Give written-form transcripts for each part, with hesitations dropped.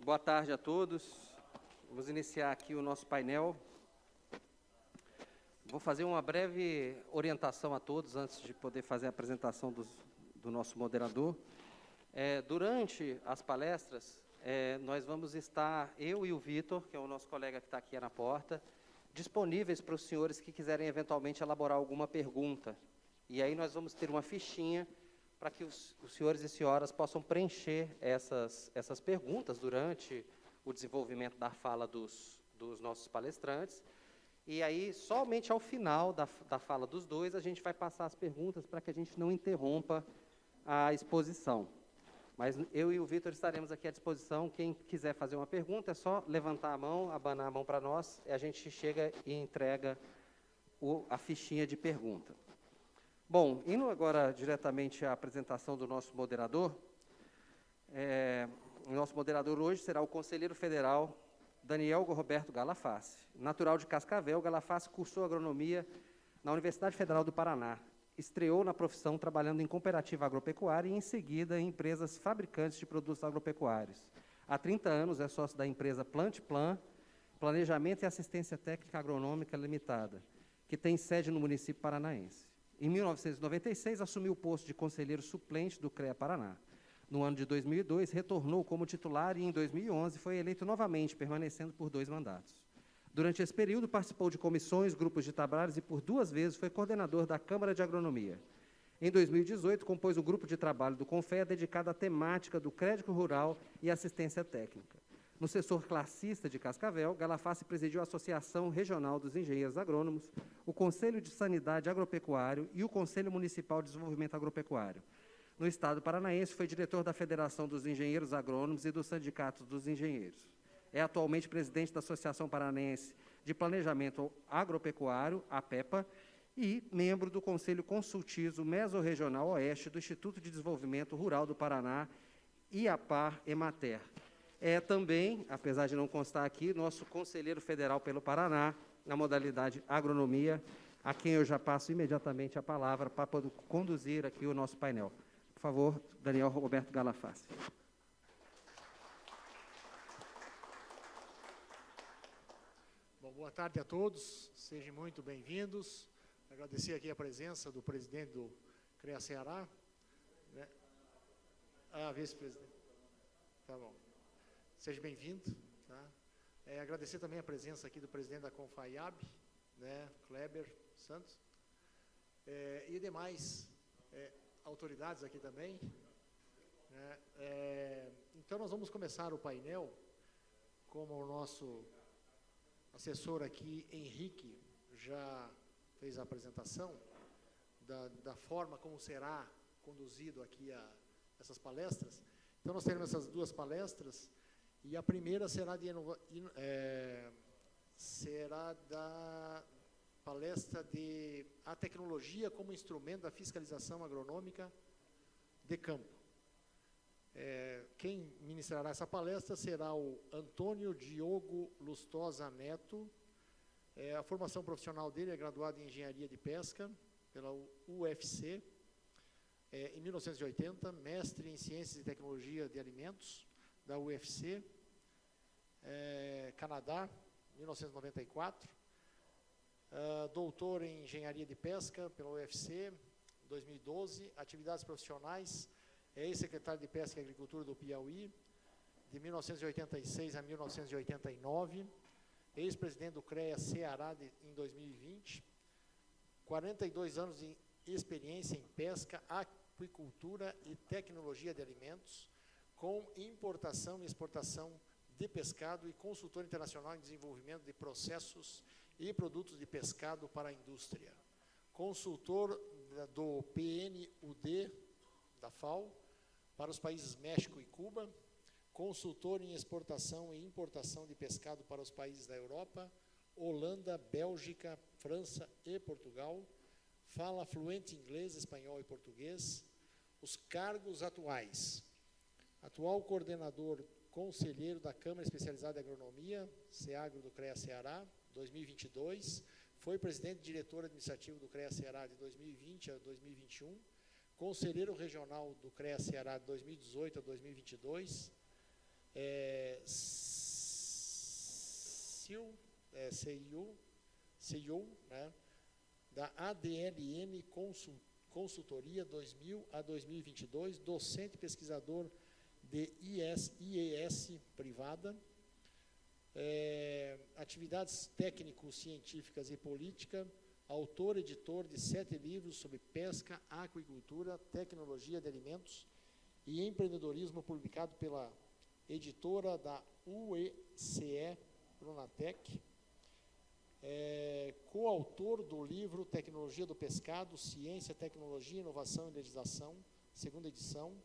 Boa tarde a todos. Vamos iniciar aqui o nosso painel. Vou fazer uma breve orientação a todos antes de poder fazer a apresentação do nosso moderador. Durante as palestras, nós vamos estar, eu e o Vitor, que é o nosso colega que está aqui na porta, disponíveis para os senhores que quiserem eventualmente elaborar alguma pergunta. E aí nós vamos ter uma fichinha para que os senhores e senhoras possam preencher essas perguntas durante o desenvolvimento da fala dos nossos palestrantes. E aí, somente ao final da fala dos dois, a gente vai passar as perguntas para que a gente não interrompa a exposição. Mas eu e o Vitor estaremos aqui à disposição. Quem quiser fazer uma pergunta, é só levantar a mão, abanar a mão para nós, e a gente chega e entrega a fichinha de pergunta. Bom, indo agora diretamente à apresentação do nosso moderador, o nosso moderador hoje será o conselheiro federal Daniel Roberto Galafassi. Natural de Cascavel, Galafassi cursou agronomia na Universidade Federal do Paraná. Estreou na profissão trabalhando em cooperativa agropecuária e, em seguida, em empresas fabricantes de produtos agropecuários. Há 30 anos é sócio da empresa Plantplan, Planejamento e Assistência Técnica Agronômica Limitada, que tem sede no município paranaense. Em 1996, assumiu o posto de conselheiro suplente do CREA Paraná. No ano de 2002, retornou como titular e, em 2011, foi eleito novamente, permanecendo por 2 mandatos. Durante esse período, participou de comissões, grupos de trabalhos e, por 2 vezes, foi coordenador da Câmara de Agronomia. Em 2018, compôs o grupo de trabalho do CONFEA dedicado à temática do crédito rural e assistência técnica. No setor classista de Cascavel, Galafassi presidiu a Associação Regional dos Engenheiros Agrônomos, o Conselho de Sanidade Agropecuário e o Conselho Municipal de Desenvolvimento Agropecuário. No Estado paranaense, foi diretor da Federação dos Engenheiros Agrônomos e do Sindicato dos Engenheiros. É atualmente presidente da Associação Paranaense de Planejamento Agropecuário, APEPA, e membro do Conselho Consultivo Mesorregional Oeste do Instituto de Desenvolvimento Rural do Paraná, IAPAR-EMATER. É também, apesar de não constar aqui, nosso conselheiro federal pelo Paraná, na modalidade agronomia, a quem eu já passo imediatamente a palavra para poder conduzir aqui o nosso painel. Por favor, Daniel Roberto Galafassi. Bom, boa tarde a todos, sejam muito bem-vindos. Agradecer aqui a presença do presidente do CREA Ceará, né? Vice-presidente. Tá bom. Seja bem-vindo. Tá? Agradecer também a presença aqui do presidente da Confaiab, né, Kleber Santos, e demais autoridades aqui também. Né? Então, nós vamos começar o painel, como o nosso assessor aqui, Henrique, já fez a apresentação da forma como será conduzido aqui essas palestras. Então, nós teremos essas 2 palestras, e a primeira será da palestra de A Tecnologia como Instrumento da Fiscalização Agronômica de Campo. Quem ministrará essa palestra será o Antônio Diogo Lustosa Neto. A formação profissional dele é graduado em Engenharia de Pesca pela UFC, em 1980, mestre em Ciências e Tecnologia de Alimentos da UFC, Canadá, 1994, doutor em Engenharia de Pesca pela UFC, 2012, atividades profissionais, ex-secretário de Pesca e Agricultura do Piauí, de 1986 a 1989, ex-presidente do CREA Ceará em 2020, 42 anos de experiência em pesca, aquicultura e tecnologia de alimentos, com importação e exportação de pescado e consultor internacional em desenvolvimento de processos e produtos de pescado para a indústria. Consultor do PNUD, da FAO, para os países México e Cuba, consultor em exportação e importação de pescado para os países da Europa, Holanda, Bélgica, França e Portugal, fala fluente inglês, espanhol e português. Os cargos atuais: atual coordenador conselheiro da Câmara Especializada de Agronomia, CEAGRO do CREA Ceará, 2022, foi presidente e diretor administrativo do CREA Ceará de 2020 a 2021, conselheiro regional do CREA Ceará de 2018 a 2022, CEO, né, da ADLM Consultoria 2000 a 2022, docente e pesquisador de IES privada, atividades técnico-científicas e política, autor, editor de 7 livros sobre pesca, aquicultura, tecnologia de alimentos e empreendedorismo, publicado pela editora da UECE Pronatec, coautor do livro Tecnologia do Pescado, Ciência, Tecnologia, Inovação e Legislação, 2ª edição,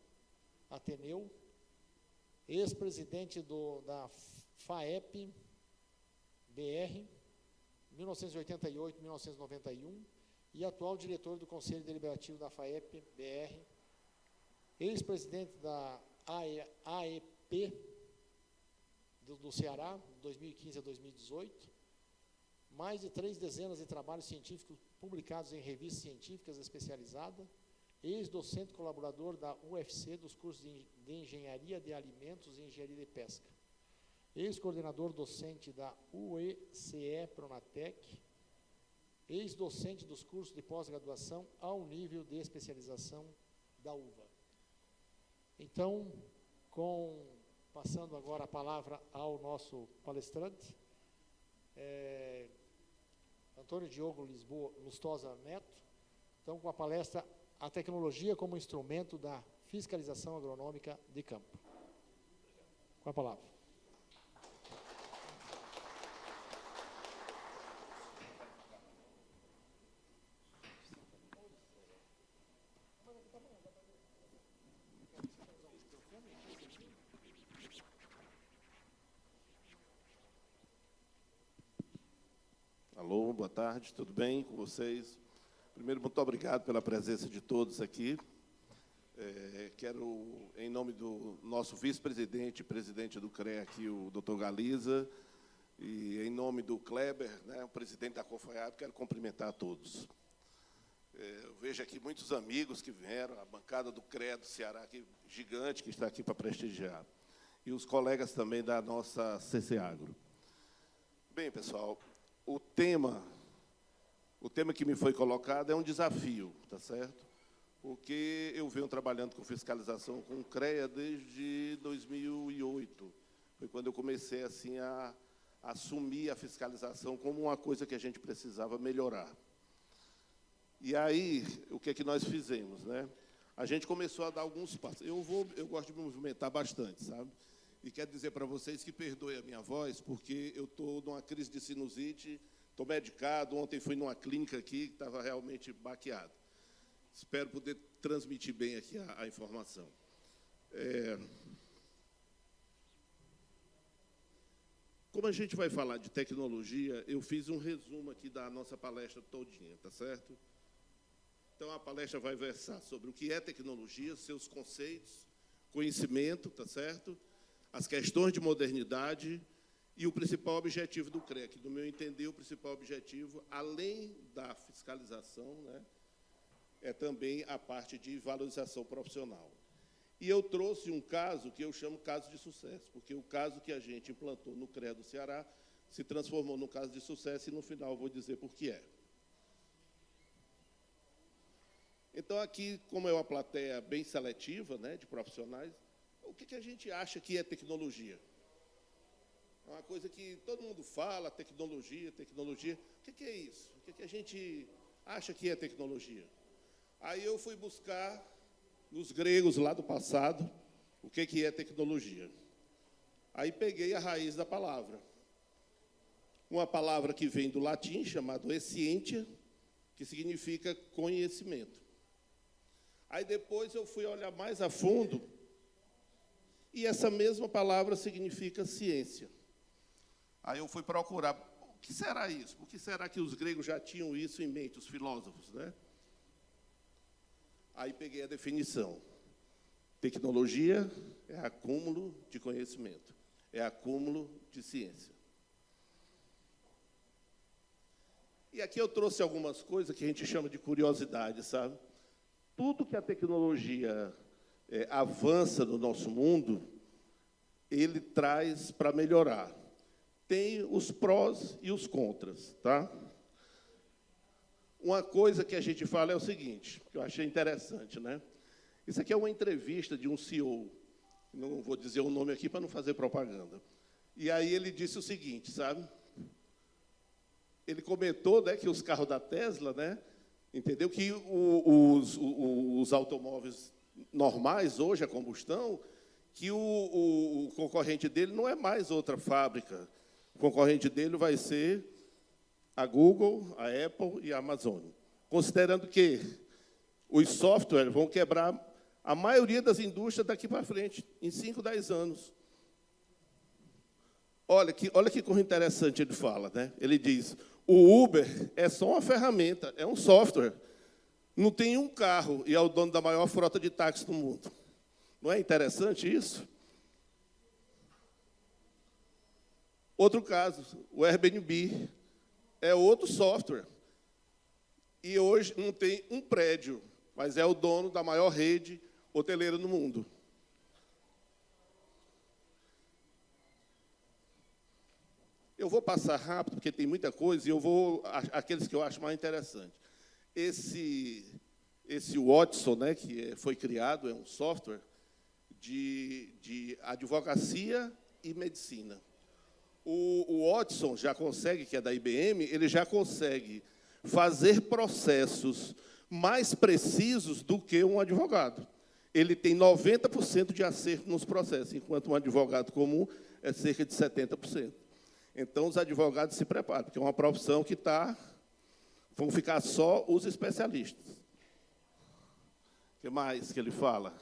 Ateneu, ex-presidente da FAEP BR, 1988-1991, e atual diretor do Conselho Deliberativo da FAEP BR, ex-presidente da AEP do Ceará, 2015 a 2018, mais de 3 dezenas de trabalhos científicos publicados em revistas científicas especializadas, ex-docente colaborador da UFC dos cursos de Engenharia de Alimentos e Engenharia de Pesca, ex-coordenador docente da UECE Pronatec, ex-docente dos cursos de pós-graduação ao nível de especialização da UVA. Então, passando agora a palavra ao nosso palestrante, Antônio Diogo Lustosa Neto, então com a palestra A Tecnologia como Instrumento da Fiscalização Agronômica de Campo. Com a palavra. Alô, boa tarde, tudo bem com vocês? Primeiro, muito obrigado pela presença de todos aqui. Quero, em nome do nosso vice-presidente e presidente do CREA aqui, o doutor Galiza, e em nome do Kleber, né, o presidente da COFAIAB, quero cumprimentar a todos. Eu vejo aqui muitos amigos que vieram, a bancada do CREA do Ceará, que, gigante, que está aqui para prestigiar, e os colegas também da nossa CC Agro. Bem, pessoal, o tema que me foi colocado é um desafio, tá certo? Porque eu venho trabalhando com fiscalização com o CREA desde 2008. Foi quando eu comecei assim a assumir a fiscalização como uma coisa que a gente precisava melhorar. E aí, o que é que nós fizemos, né? A gente começou a dar alguns passos. Eu gosto de me movimentar bastante, sabe? E quero dizer para vocês que perdoem a minha voz, porque eu estou numa crise de sinusite, estou medicado, ontem fui numa clínica aqui que estava realmente baqueado. Espero poder transmitir bem aqui a informação. Como a gente vai falar de tecnologia, eu fiz um resumo aqui da nossa palestra todinha, tá certo? Então, a palestra vai versar sobre o que é tecnologia, seus conceitos, conhecimento, tá certo? As questões de modernidade e o principal objetivo do CREA, que, no meu entender, o principal objetivo, além da fiscalização, né, é também a parte de valorização profissional. E eu trouxe um caso que eu chamo caso de sucesso, porque o caso que a gente implantou no CREA do Ceará se transformou num caso de sucesso e, no final, eu vou dizer por que é. Então, aqui, como é uma plateia bem seletiva, né, de profissionais, o que a gente acha que é tecnologia? É uma coisa que todo mundo fala, tecnologia. O que é isso? O que a gente acha que é tecnologia? Aí eu fui buscar, nos gregos lá do passado, o que é tecnologia. Aí peguei a raiz da palavra. Uma palavra que vem do latim, chamada scientia, que significa conhecimento. Aí depois eu fui olhar mais a fundo, e essa mesma palavra significa ciência. Aí eu fui procurar, o que será isso? Por que será que os gregos já tinham isso em mente, os filósofos, né? Aí peguei a definição. Tecnologia é acúmulo de conhecimento, é acúmulo de ciência. E aqui eu trouxe algumas coisas que a gente chama de curiosidade, sabe? Tudo que a tecnologia avança no nosso mundo, ele traz para melhorar. Tem os prós e os contras, tá? Uma coisa que a gente fala é o seguinte, que eu achei interessante, né? Isso aqui é uma entrevista de um CEO, não vou dizer o nome aqui para não fazer propaganda. E aí ele disse o seguinte, sabe? Ele comentou, né, que os carros da Tesla, né, entendeu? Que os automóveis normais, hoje, a combustão, que o concorrente dele não é mais outra fábrica. O concorrente dele vai ser a Google, a Apple e a Amazon. Considerando que os softwares vão quebrar a maioria das indústrias daqui para frente, em 5, 10 anos. Olha que coisa interessante ele fala, né? Ele diz, o Uber é só uma ferramenta, é um software. Não tem um carro e é o dono da maior frota de táxi do mundo. Não é interessante isso? Outro caso, o Airbnb é outro software. E hoje não tem um prédio, mas é o dono da maior rede hoteleira no mundo. Eu vou passar rápido, porque tem muita coisa, e eu vou aqueles que eu acho mais interessantes. Esse Watson, né, que foi criado, é um software de advocacia e medicina. O Watson já consegue, que é da IBM, ele já consegue fazer processos mais precisos do que um advogado. Ele tem 90% de acerto nos processos, enquanto um advogado comum é cerca de 70%. Então, os advogados se preparam, porque é uma profissão que vão ficar só os especialistas. O que mais que ele fala?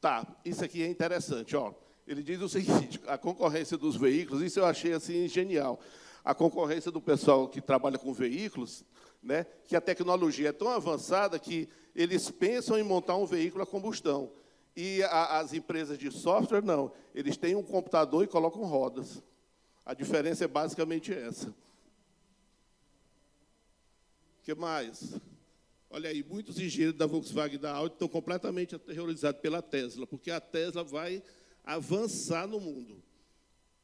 Tá, isso aqui é interessante, ó. Ele diz o seguinte, a concorrência dos veículos, isso eu achei assim genial. A concorrência do pessoal que trabalha com veículos, né, que a tecnologia é tão avançada que eles pensam em montar um veículo a combustão. E as empresas de software, não. Eles têm um computador e colocam rodas. A diferença é basicamente essa. O que mais? Olha aí, muitos engenheiros da Volkswagen e da Audi estão completamente aterrorizados pela Tesla, porque a Tesla vai avançar no mundo.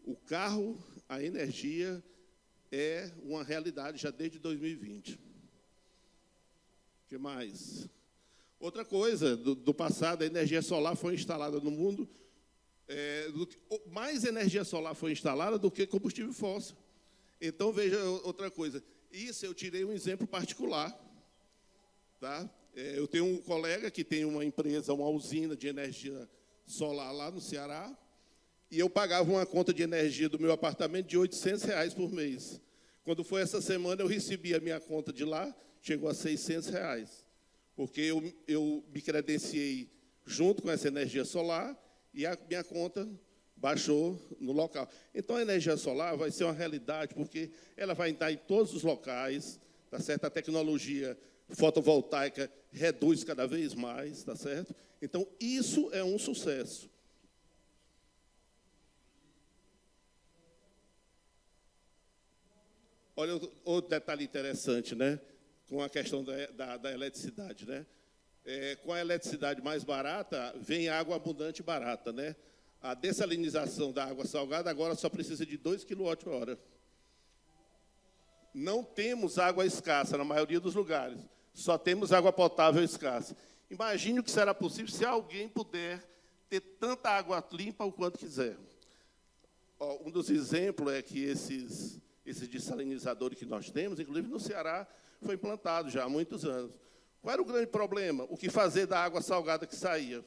O carro, a energia, é uma realidade já desde 2020. O que mais? Outra coisa, do passado, a energia solar foi instalada no mundo, mais energia solar foi instalada do que combustível fóssil. Então, veja outra coisa. Isso eu tirei um exemplo particular. Tá? Eu tenho um colega que tem uma empresa, uma usina de energia solar lá no Ceará, e eu pagava uma conta de energia do meu apartamento de R$800 por mês. Quando foi essa semana, eu recebi a minha conta de lá, chegou a R$600. Porque eu me credenciei junto com essa energia solar e a minha conta baixou no local. Então, a energia solar vai ser uma realidade, porque ela vai estar em todos os locais, tá certo? A tecnologia fotovoltaica reduz cada vez mais, tá certo? Então, isso é um sucesso. Olha outro detalhe interessante, né? Com a questão da eletricidade, né? Com a eletricidade mais barata, vem água abundante e barata, né? A dessalinização da água salgada agora só precisa de 2 kWh. Não temos água escassa na maioria dos lugares, só temos água potável escassa. Imagine o que será possível se alguém puder ter tanta água limpa o quanto quiser. Ó, um dos exemplos é que esses dessalinizadores que nós temos, inclusive no Ceará, foi implantado já há muitos anos. Qual era o grande problema? O que fazer da água salgada que saía?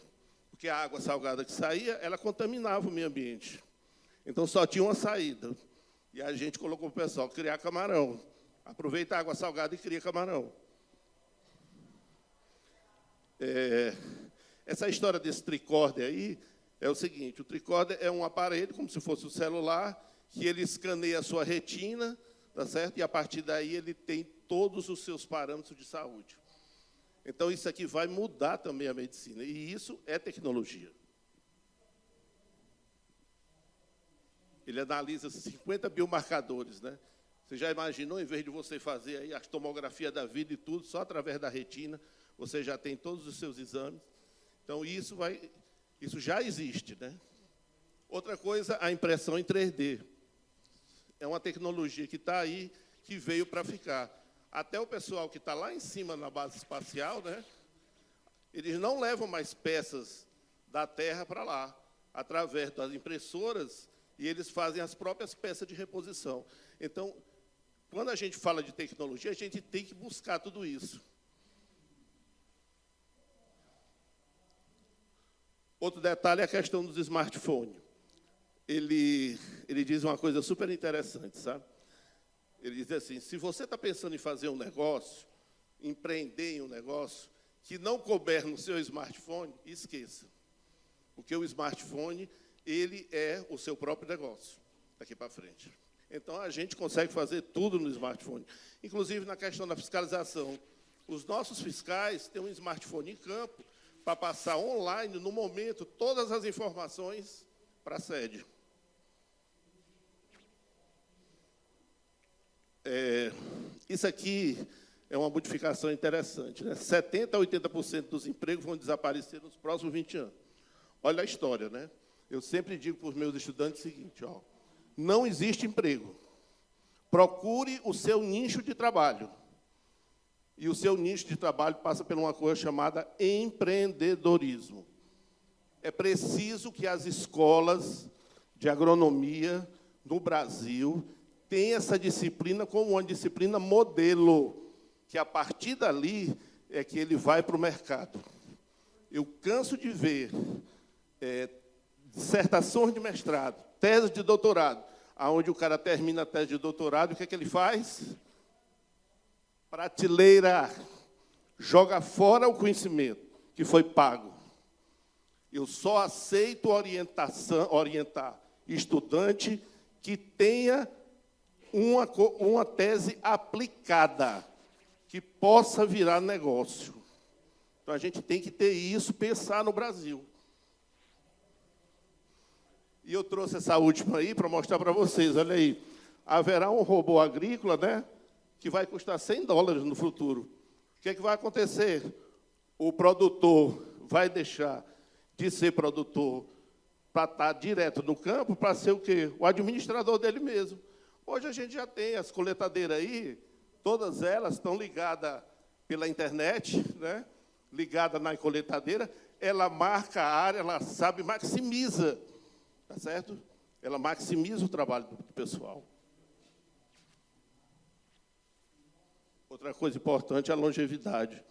Porque a água salgada que saía, ela contaminava o meio ambiente. Então, só tinha uma saída. E a gente colocou para o pessoal criar camarão. Aproveita a água salgada e cria camarão. Essa história desse tricorder aí é o seguinte, o tricorder é um aparelho, como se fosse um celular, que ele escaneia a sua retina, tá certo? E, a partir daí, ele tem todos os seus parâmetros de saúde. Então, isso aqui vai mudar também a medicina. E isso é tecnologia. Ele analisa 50 biomarcadores, né? Você já imaginou, em vez de você fazer aí a tomografia da vida e tudo, só através da retina, você já tem todos os seus exames. Então, isso vai Isso já existe, né? Outra coisa, a impressão em 3D. É uma tecnologia que está aí, que veio para ficar. Até o pessoal que está lá em cima na base espacial, né? Eles não levam mais peças da Terra para lá, através das impressoras, e eles fazem as próprias peças de reposição. Então, quando a gente fala de tecnologia, a gente tem que buscar tudo isso. Outro detalhe é a questão dos smartphones. Ele diz uma coisa super interessante, sabe? Ele diz assim, se você está pensando em fazer um negócio, empreender em um negócio, que não couber no seu smartphone, esqueça. Porque o smartphone, ele é o seu próprio negócio, daqui para frente. Então, a gente consegue fazer tudo no smartphone. Inclusive, na questão da fiscalização. Os nossos fiscais têm um smartphone em campo para passar online, no momento, todas as informações para a sede. Isso aqui é uma modificação interessante, né? 70% a 80% dos empregos vão desaparecer nos próximos 20 anos. Olha a história, né? Eu sempre digo para os meus estudantes o seguinte, ó, não existe emprego. Procure o seu nicho de trabalho. E o seu nicho de trabalho passa por uma coisa chamada empreendedorismo. É preciso que as escolas de agronomia no Brasil tenham essa disciplina como uma disciplina modelo, que a partir dali é que ele vai para o mercado. Eu canso de ver dissertações de mestrado, tese de doutorado, onde o cara termina a tese de doutorado, o que é que ele faz? Prateleira, joga fora o conhecimento que foi pago. Eu só aceito orientar estudante que tenha uma tese aplicada, que possa virar negócio. Então, a gente tem que ter isso, pensar no Brasil. E eu trouxe essa última aí para mostrar para vocês. Olha aí, haverá um robô agrícola, né, que vai custar $100 no futuro. O que é que vai acontecer? O produtor vai deixar de ser produtor para estar direto no campo, para ser o quê? O administrador dele mesmo. Hoje a gente já tem as coletadeiras aí, todas elas estão ligadas pela internet, né? Ligada na coletadeira, ela marca a área, ela sabe, maximiza, tá certo? Ela maximiza o trabalho do pessoal. Outra coisa importante é a longevidade.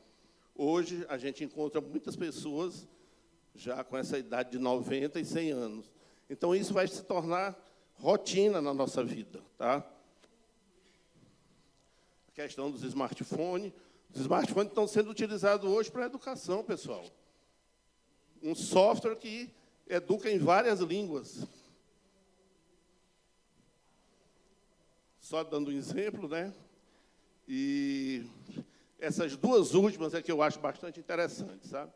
Hoje, a gente encontra muitas pessoas já com essa idade de 90 e 100 anos. Então, isso vai se tornar rotina na nossa vida. Tá? A questão dos smartphones. Os smartphones estão sendo utilizados hoje para a educação, pessoal. Um software que educa em várias línguas. Só dando um exemplo, né? E essas duas últimas é que eu acho bastante interessantes, sabe?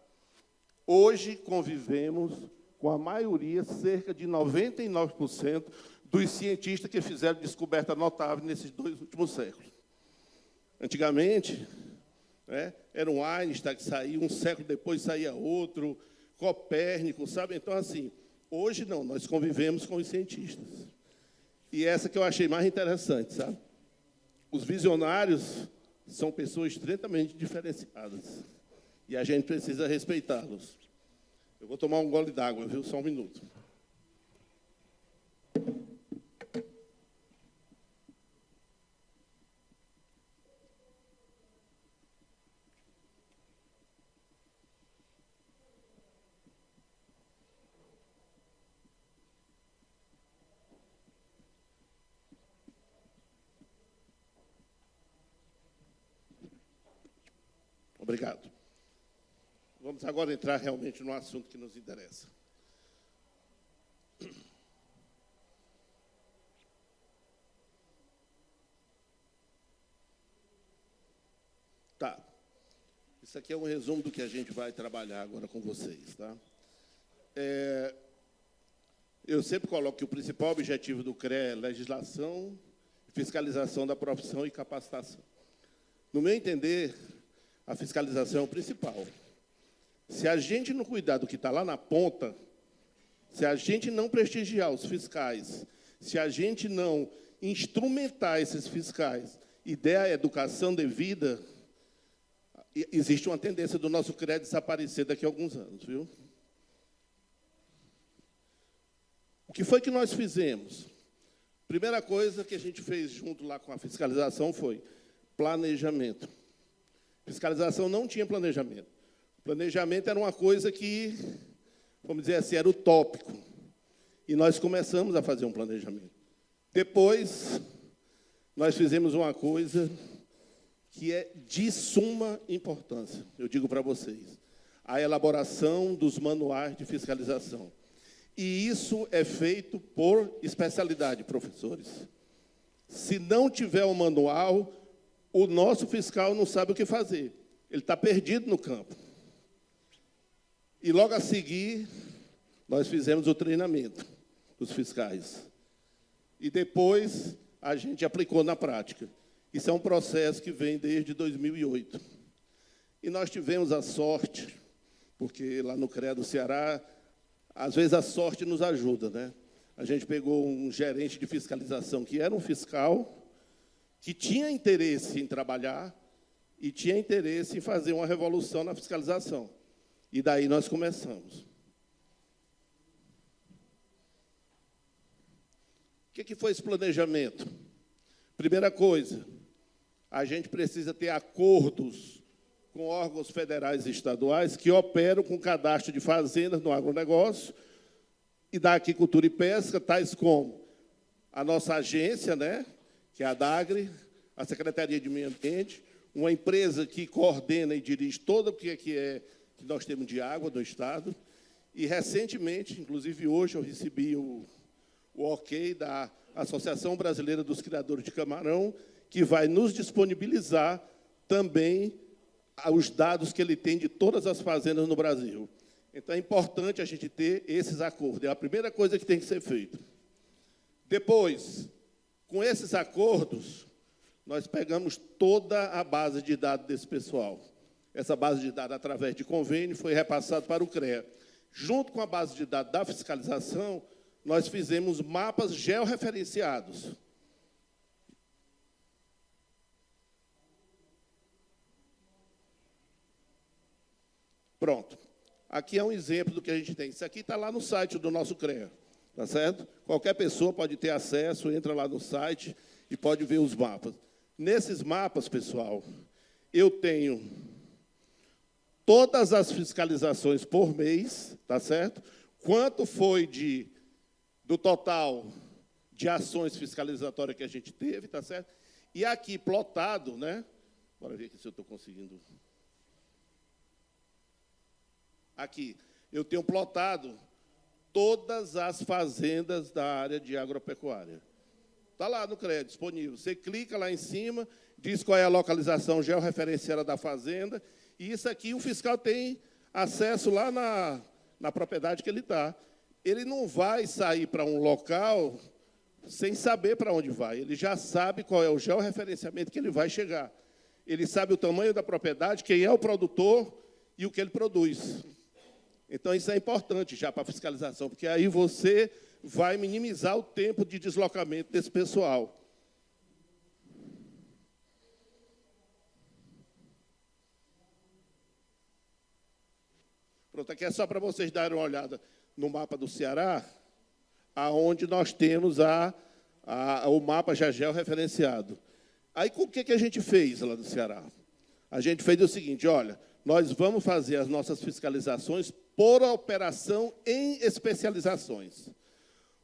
Hoje convivemos com a maioria, cerca de 99% dos cientistas que fizeram descoberta notável nesses 2 últimos séculos. Antigamente, né, era um Einstein que saía, um século depois saía outro, Copérnico, sabe? Então, assim, hoje não, nós convivemos com os cientistas. E essa que eu achei mais interessante, sabe? Os visionários são pessoas extremamente diferenciadas. E a gente precisa respeitá-los. Eu vou tomar um gole d'água, viu? Só um minuto. Obrigado. Vamos agora entrar realmente no assunto que nos interessa. Tá. Isso aqui é um resumo do que a gente vai trabalhar agora com vocês. Tá? Eu sempre coloco que o principal objetivo do CREA é legislação, fiscalização da profissão e capacitação. No meu entender, a fiscalização é o principal. Se a gente não cuidar do que está lá na ponta, se a gente não prestigiar os fiscais, se a gente não instrumentar esses fiscais e der a educação devida, existe uma tendência do nosso crédito desaparecer daqui a alguns anos, viu? O que foi que nós fizemos? Primeira coisa que a gente fez junto lá com a fiscalização foi planejamento. Fiscalização não tinha planejamento. Planejamento era uma coisa que, vamos dizer assim, era utópico. E nós começamos a fazer um planejamento. Depois, nós fizemos uma coisa que é de suma importância, eu digo para vocês, a elaboração dos manuais de fiscalização. E isso é feito por especialidade, professores. Se não tiver um manual, o nosso fiscal não sabe o que fazer. Ele está perdido no campo. E, logo a seguir, nós fizemos o treinamento dos fiscais. E, depois, a gente aplicou na prática. Isso é um processo que vem desde 2008. E nós tivemos a sorte, porque lá no CREA do Ceará, às vezes a sorte nos ajuda, né? A gente pegou um gerente de fiscalização que era um fiscal, que tinha interesse em trabalhar e tinha interesse em fazer uma revolução na fiscalização. E daí nós começamos. O que foi esse planejamento? Primeira coisa, a gente precisa ter acordos com órgãos federais e estaduais que operam com cadastro de fazendas no agronegócio e da aquicultura e pesca, tais como a nossa agência, né, que é a DAGRE, a Secretaria de Meio Ambiente, uma empresa que coordena e dirige todo o que nós temos de água do Estado. E, recentemente, inclusive hoje, eu recebi o ok da Associação Brasileira dos Criadores de Camarão, que vai nos disponibilizar também os dados que ele tem de todas as fazendas no Brasil. Então, é importante a gente ter esses acordos. É a primeira coisa que tem que ser feita. Depois, com esses acordos, nós pegamos toda a base de dados desse pessoal. Essa base de dados, através de convênio, foi repassada para o CREA. Junto com a base de dados da fiscalização, nós fizemos mapas georreferenciados. Pronto. Aqui é um exemplo do que a gente tem. Isso aqui está lá no site do nosso CREA, tá certo? Qualquer pessoa pode ter acesso, entra lá no site e pode ver os mapas. Nesses mapas, pessoal, eu tenho todas as fiscalizações por mês, tá certo? Quanto foi do total de ações fiscalizatórias que a gente teve, tá certo? E aqui, plotado, né? Bora ver aqui se eu estou conseguindo. Aqui, eu tenho plotado todas as fazendas da área de agropecuária. Está lá no CREA, disponível. Você clica lá em cima, diz qual é a localização georreferenciada da fazenda, e isso aqui o fiscal tem acesso lá na propriedade que ele está. Ele não vai sair para um local sem saber para onde vai. Ele já sabe qual é o georreferenciamento que ele vai chegar. Ele sabe o tamanho da propriedade, quem é o produtor e o que ele produz. Então, isso é importante já para a fiscalização, porque aí você vai minimizar o tempo de deslocamento desse pessoal. Pronto, aqui é só para vocês darem uma olhada no mapa do Ceará, aonde nós temos o mapa já georreferenciado. Aí, o que a gente fez lá no Ceará? A gente fez o seguinte, olha, nós vamos fazer as nossas fiscalizações por operação em especializações.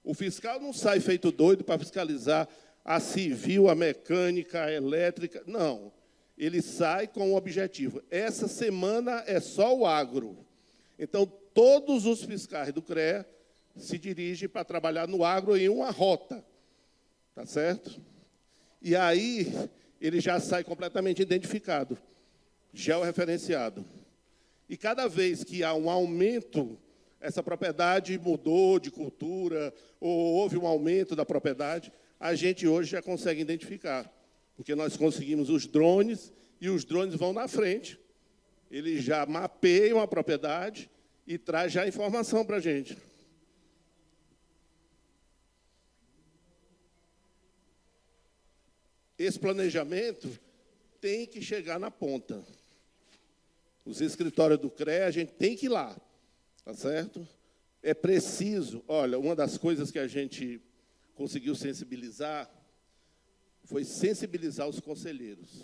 O fiscal não sai feito doido para fiscalizar a civil, a mecânica, a elétrica. Não. Ele sai com um objetivo. Essa semana é só o agro. Então, todos os fiscais do CREA se dirigem para trabalhar no agro em uma rota. Tá certo? E aí, ele já sai completamente identificado, georreferenciado. E cada vez que há um aumento, essa propriedade mudou de cultura, ou houve um aumento da propriedade, a gente hoje já consegue identificar. Porque nós conseguimos os drones, e os drones vão na frente Ele já mapeia uma propriedade e traz já a informação para a gente. Esse planejamento tem que chegar na ponta. Os escritórios do CREA, a gente tem que ir lá, tá certo? É preciso, olha, uma das coisas que a gente conseguiu sensibilizar foi sensibilizar os conselheiros.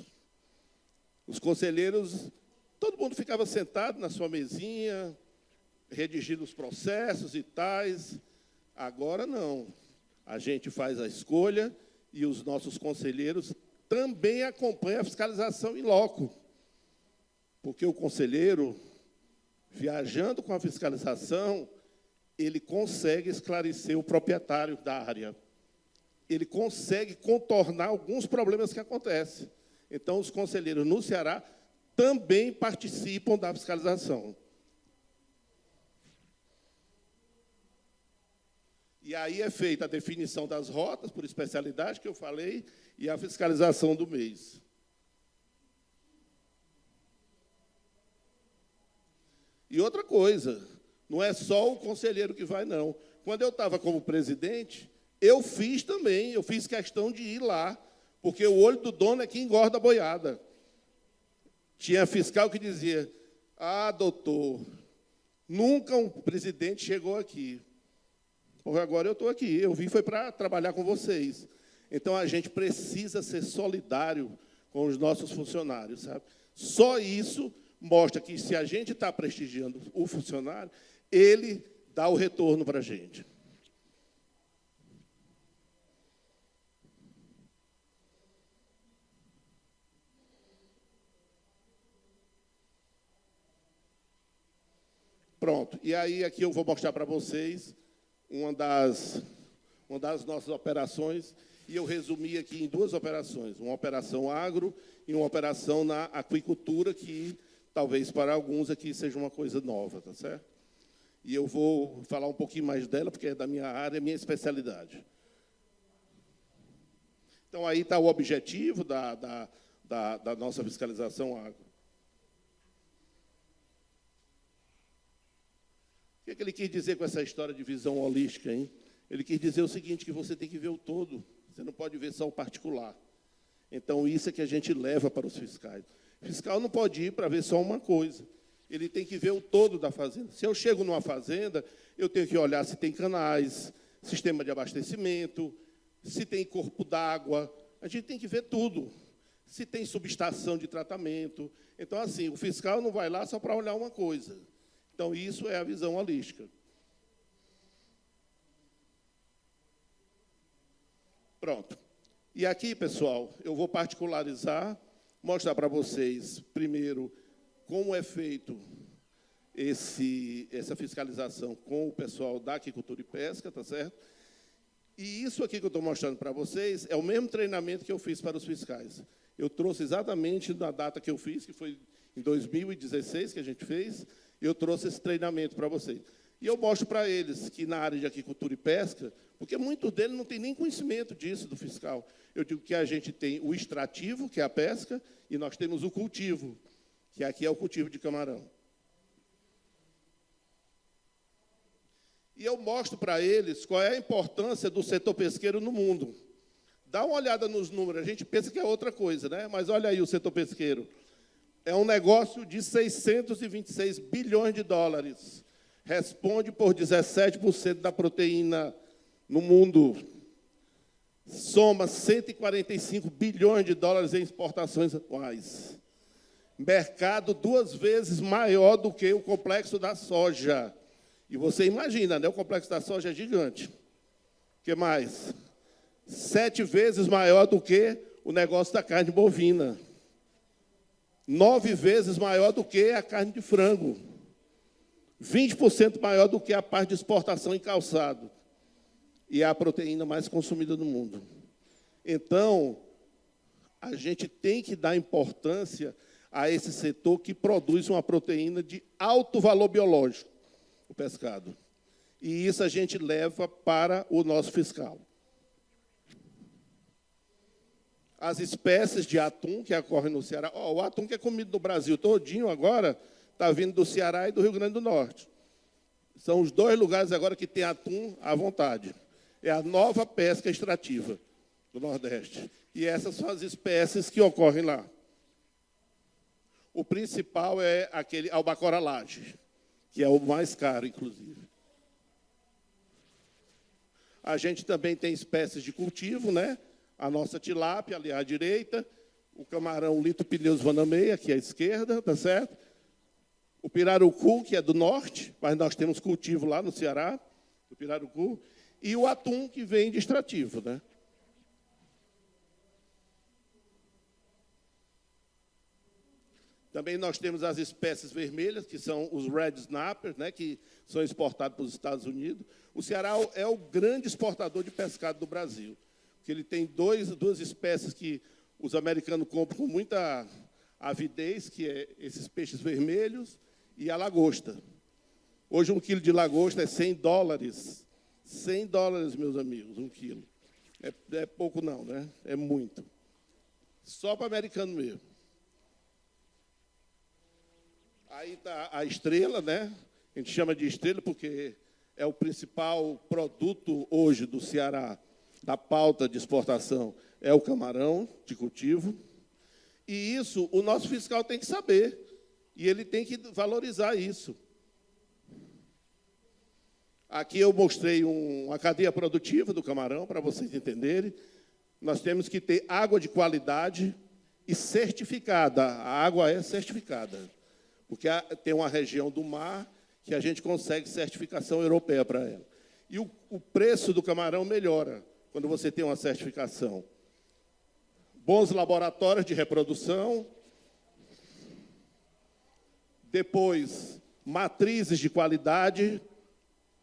Os conselheiros, todo mundo ficava sentado na sua mesinha, redigindo os processos e tais. Agora não. A gente faz a escolha e os nossos conselheiros também acompanham a fiscalização em loco. Porque o conselheiro, viajando com a fiscalização, ele consegue esclarecer o proprietário da área. Ele consegue contornar alguns problemas que acontecem. Então, os conselheiros no Ceará também participam da fiscalização. E aí é feita a definição das rotas, por especialidade, que eu falei, e a fiscalização do mês. E outra coisa, não é só o conselheiro que vai, não. Quando eu estava como presidente, eu fiz também, eu fiz questão de ir lá, porque o olho do dono é que engorda a boiada. Tinha fiscal que dizia, doutor, nunca um presidente chegou aqui. Porque agora eu estou aqui, eu vim foi para trabalhar com vocês. Então, a gente precisa ser solidário com os nossos funcionários, sabe? Só isso mostra que, se a gente está prestigiando o funcionário, ele dá o retorno para a gente. Pronto. E aí, aqui eu vou mostrar para vocês uma das nossas operações, e eu resumi aqui em duas operações, uma operação agro e uma operação na aquicultura, que talvez para alguns aqui seja uma coisa nova, tá certo? E eu vou falar um pouquinho mais dela, porque é da minha área, é minha especialidade. Então, aí está o objetivo da nossa fiscalização agro. O que é que ele quis dizer com essa história de visão holística, hein? Ele quis dizer o seguinte, que você tem que ver o todo, você não pode ver só o particular. Então, isso é que a gente leva para os fiscais. O fiscal não pode ir para ver só uma coisa, ele tem que ver o todo da fazenda. Se eu chego numa fazenda, eu tenho que olhar se tem canais, sistema de abastecimento, se tem corpo d'água, a gente tem que ver tudo. Se tem subestação de tratamento. Então, assim, o fiscal não vai lá só para olhar uma coisa. Então, isso é a visão holística. Pronto. E aqui, pessoal, eu vou particularizar, mostrar para vocês, primeiro, como é feito essa fiscalização com o pessoal da aquicultura e pesca, tá certo? E isso aqui que eu estou mostrando para vocês é o mesmo treinamento que eu fiz para os fiscais. Eu trouxe exatamente na data que eu fiz, que foi em 2016 que a gente fez, eu trouxe esse treinamento para vocês. E eu mostro para eles que, na área de aquicultura e pesca, porque muitos deles não têm nem conhecimento disso, do fiscal. Eu digo que a gente tem o extrativo, que é a pesca, e nós temos o cultivo, que aqui é o cultivo de camarão. E eu mostro para eles qual é a importância do setor pesqueiro no mundo. Dá uma olhada nos números, a gente pensa que é outra coisa, né? Mas olha aí o setor pesqueiro. É um negócio de 626 bilhões de dólares. Responde por 17% da proteína no mundo. Soma 145 bilhões de dólares em exportações anuais. Mercado 2 vezes maior do que o complexo da soja. E você imagina, né? O complexo da soja é gigante. O que mais? 7 vezes maior do que o negócio da carne bovina. 9 vezes maior do que a carne de frango. 20% maior do que a parte de exportação em calçado. E é a proteína mais consumida no mundo. Então, a gente tem que dar importância a esse setor que produz uma proteína de alto valor biológico, o pescado. E isso a gente leva para o nosso fiscal. as espécies de atum que ocorrem no Ceará. O atum que é comido no Brasil todinho agora está vindo do Ceará e do Rio Grande do Norte. São os 2 lugares agora que tem atum à vontade. É a nova pesca extrativa do Nordeste. E essas são as espécies que ocorrem lá. O principal é aquele albacora laje, que é o mais caro, inclusive. A gente também tem espécies de cultivo, né? A nossa tilápia, ali à direita, o camarão Lithopileus vanameia, aqui à esquerda, tá certo? O pirarucu, que é do norte, mas nós temos cultivo lá no Ceará, o pirarucu, e o atum, que vem de extrativo, né? Também nós temos as espécies vermelhas, que são os red snappers, né, que são exportados para os Estados Unidos. O Ceará é o grande exportador de pescado do Brasil, porque ele tem duas espécies que os americanos compram com muita avidez, que é esses peixes vermelhos e a lagosta. Hoje, 1 quilo de lagosta é $100. $100, meus amigos, 1 quilo. É pouco não, né? É muito. Só para americano mesmo. Aí está a estrela, né? A gente chama de estrela porque é o principal produto hoje do Ceará, da pauta de exportação, é o camarão de cultivo. E isso o nosso fiscal tem que saber. E ele tem que valorizar isso. Aqui eu mostrei uma cadeia produtiva do camarão, para vocês entenderem. Nós temos que ter água de qualidade e certificada. A água é certificada. Porque tem uma região do mar que a gente consegue certificação europeia para ela. E o preço do camarão melhora quando você tem uma certificação. Bons laboratórios de reprodução. Depois, matrizes de qualidade,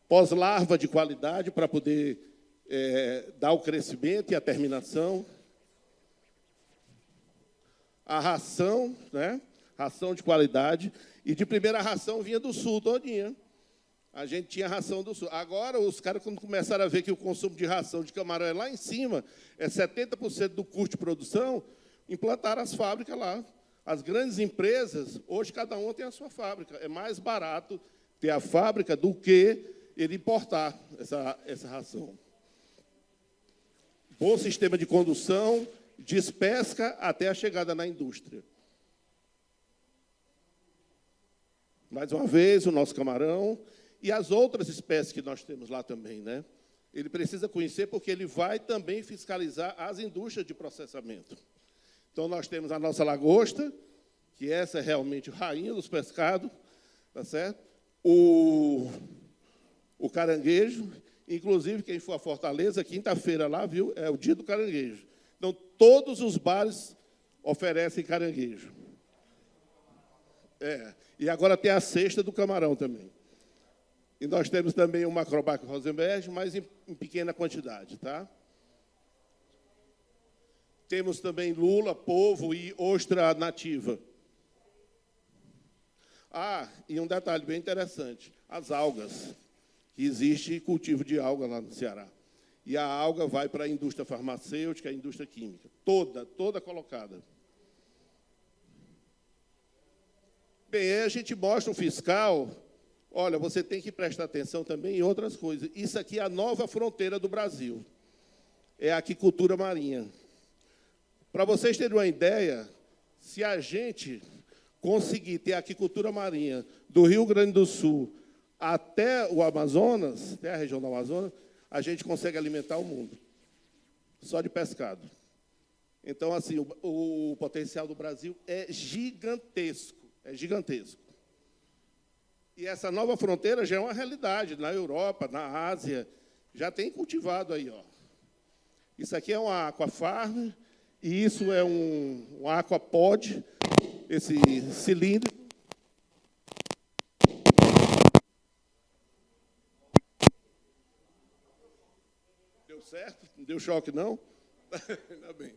pós-larva de qualidade, para poder dar o crescimento e a terminação. A ração, né? Ração de qualidade, e de primeira ração vinha do sul todinha. A gente tinha ração do sul. Agora, os caras, quando começaram a ver que o consumo de ração de camarão é lá em cima, é 70% do custo de produção, implantaram as fábricas lá. As grandes empresas, hoje, cada uma tem a sua fábrica. É mais barato ter a fábrica do que ele importar essa ração. Bom sistema de condução, despesca até a chegada na indústria. Mais uma vez, o nosso camarão e as outras espécies que nós temos lá também, né? Ele precisa conhecer porque ele vai também fiscalizar as indústrias de processamento. Então, nós temos a nossa lagosta, que essa é realmente rainha dos pescados, tá certo? O caranguejo, inclusive, quem for a Fortaleza, quinta-feira lá, viu? É o dia do caranguejo. Então, todos os bares oferecem caranguejo. E agora tem a cesta do camarão também. E nós temos também o Macrobac Rosenberg, mas em pequena quantidade, tá? Temos também lula, polvo e ostra nativa. E um detalhe bem interessante, as algas. Que existe cultivo de alga lá no Ceará. E a alga vai para a indústria farmacêutica, a indústria química. Toda colocada. Bem, aí a gente mostra o fiscal, olha, você tem que prestar atenção também em outras coisas. Isso aqui é a nova fronteira do Brasil. É a aquicultura marinha. Para vocês terem uma ideia, se a gente conseguir ter a aquicultura marinha do Rio Grande do Sul até o Amazonas, até a região do Amazonas, a gente consegue alimentar o mundo. Só de pescado. Então, assim, o potencial do Brasil é gigantesco. É gigantesco. E essa nova fronteira já é uma realidade. Na Europa, na Ásia, já tem cultivado aí. Ó. Isso aqui é uma aquafarm, e isso é um aquapod, esse cilindro. Deu certo? Não deu choque, não? Ainda bem.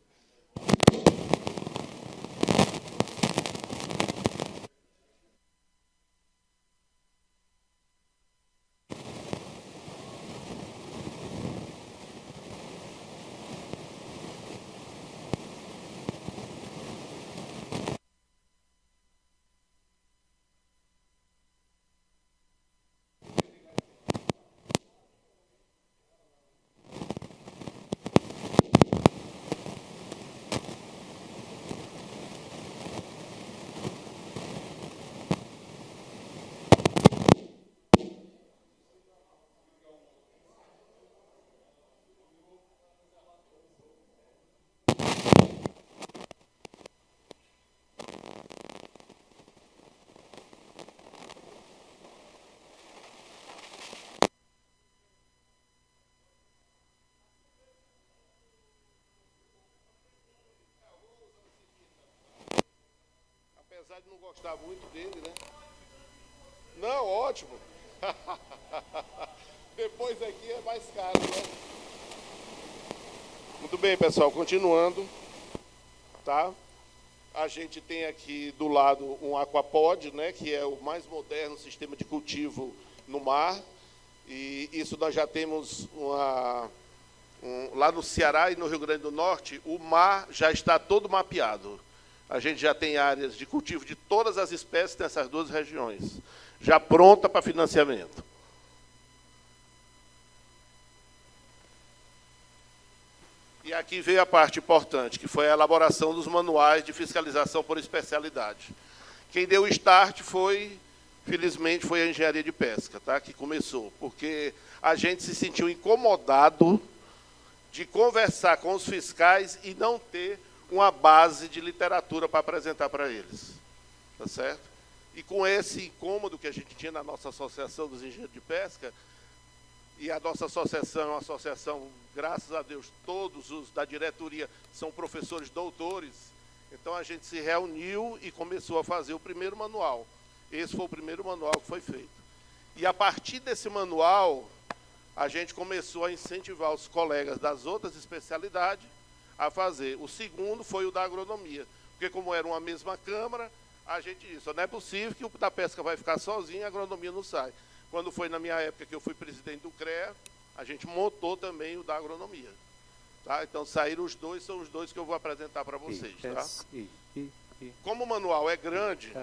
de não gostar muito dele, né? Não, ótimo. Depois aqui é mais caro, né? Muito bem, pessoal, continuando, tá? A gente tem aqui do lado um aquapod, né, que é o mais moderno sistema de cultivo no mar. E isso nós já temos lá no Ceará e no Rio Grande do Norte, o mar já está todo mapeado. A gente já tem áreas de cultivo de todas as espécies nessas duas regiões, já pronta para financiamento. E aqui veio a parte importante, que foi a elaboração dos manuais de fiscalização por especialidade. Quem deu o start felizmente, foi a engenharia de pesca, tá? Que começou, porque a gente se sentiu incomodado de conversar com os fiscais e não ter uma base de literatura para apresentar para eles, tá certo? E com esse incômodo que a gente tinha na nossa associação dos engenheiros de pesca, e a nossa associação é uma associação, graças a Deus, todos os da diretoria são professores doutores, então a gente se reuniu e começou a fazer o primeiro manual. Esse foi o primeiro manual que foi feito. E a partir desse manual, a gente começou a incentivar os colegas das outras especialidades a fazer. O segundo foi o da agronomia, porque como era uma mesma câmara, a gente disse, não é possível que o da pesca vai ficar sozinho e a agronomia não sai. Quando foi na minha época que eu fui presidente do CREA, a gente montou também o da agronomia. Tá? Então, saíram os dois, são os dois que eu vou apresentar para vocês. Tá? Como o manual é grande,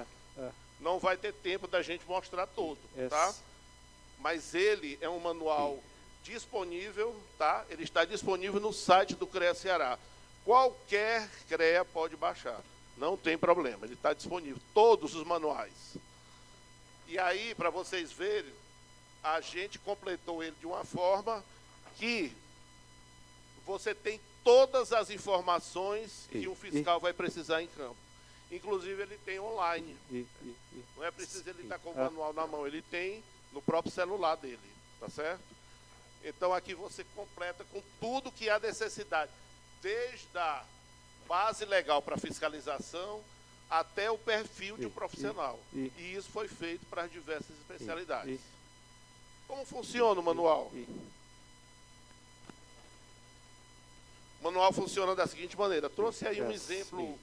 não vai ter tempo da gente mostrar todo. Tá? Mas ele é um manual disponível, tá? Ele está disponível no site do CREA Ceará. Qualquer CREA pode baixar, não tem problema, ele está disponível, todos os manuais. E aí, para vocês verem, a gente completou ele de uma forma que você tem todas as informações que um fiscal vai precisar em campo. Inclusive, ele tem online. Não é preciso ele estar com o manual na mão, ele tem no próprio celular dele, tá certo? Então, aqui você completa com tudo que há necessidade, desde a base legal para fiscalização até o perfil de um profissional. E isso foi feito para as diversas especialidades. Como funciona o manual? O manual funciona da seguinte maneira. Trouxe aí um exemplo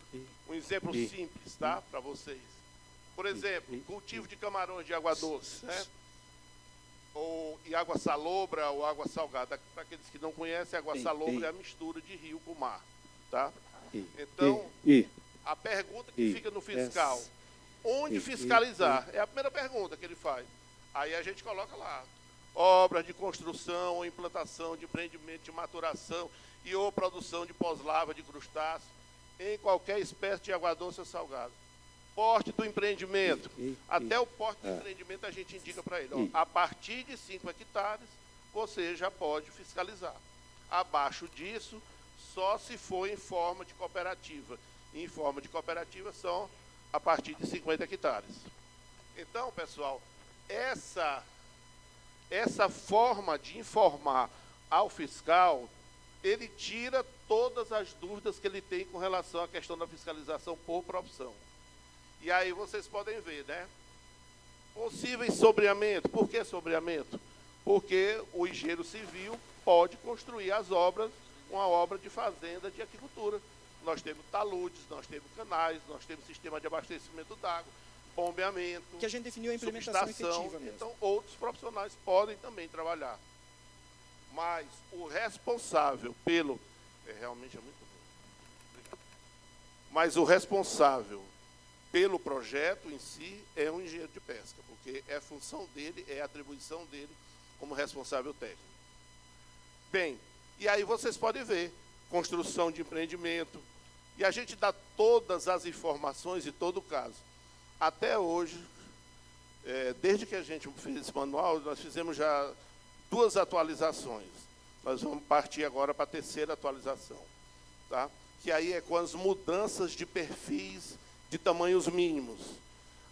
simples, tá, para vocês. Por exemplo, cultivo de camarões de água doce, né? E água salobra ou água salgada. Para aqueles que não conhecem, água salobra é a mistura de rio com mar. Tá? Então, a pergunta que fica no fiscal, onde fiscalizar? É a primeira pergunta que ele faz. Aí a gente coloca lá, obras de construção ou implantação de empreendimento de maturação e ou produção de pós-lava de crustáceos em qualquer espécie de água doce ou salgada. Porte do empreendimento. Até o porte do empreendimento a gente indica para ele. Ó, a partir de 5 hectares, você já pode fiscalizar. Abaixo disso, só se for em forma de cooperativa. Em forma de cooperativa são a partir de 50 hectares. Então, pessoal, essa forma de informar ao fiscal, ele tira todas as dúvidas que ele tem com relação à questão da fiscalização por profissão. E aí vocês podem ver, né? Possíveis sobreamento. Por que sobreamento? Porque o engenheiro civil pode construir as obras, uma obra de fazenda de aquicultura. Nós temos taludes, nós temos canais, nós temos sistema de abastecimento d'água, bombeamento, que a gente definiu a implementação efetiva mesmo. Então, outros profissionais podem também trabalhar. Mas o responsável pelo... realmente é muito bom. Obrigado. Mas o responsável pelo projeto em si é um engenheiro de pesca, porque é a função dele, é a atribuição dele como responsável técnico. Bem, e aí vocês podem ver, construção de empreendimento, e a gente dá todas as informações e todo o caso. Até hoje, desde que a gente fez esse manual, nós fizemos já 2 atualizações. Nós vamos partir agora para a 3ª atualização, tá? Que aí é com as mudanças de perfis de tamanhos mínimos.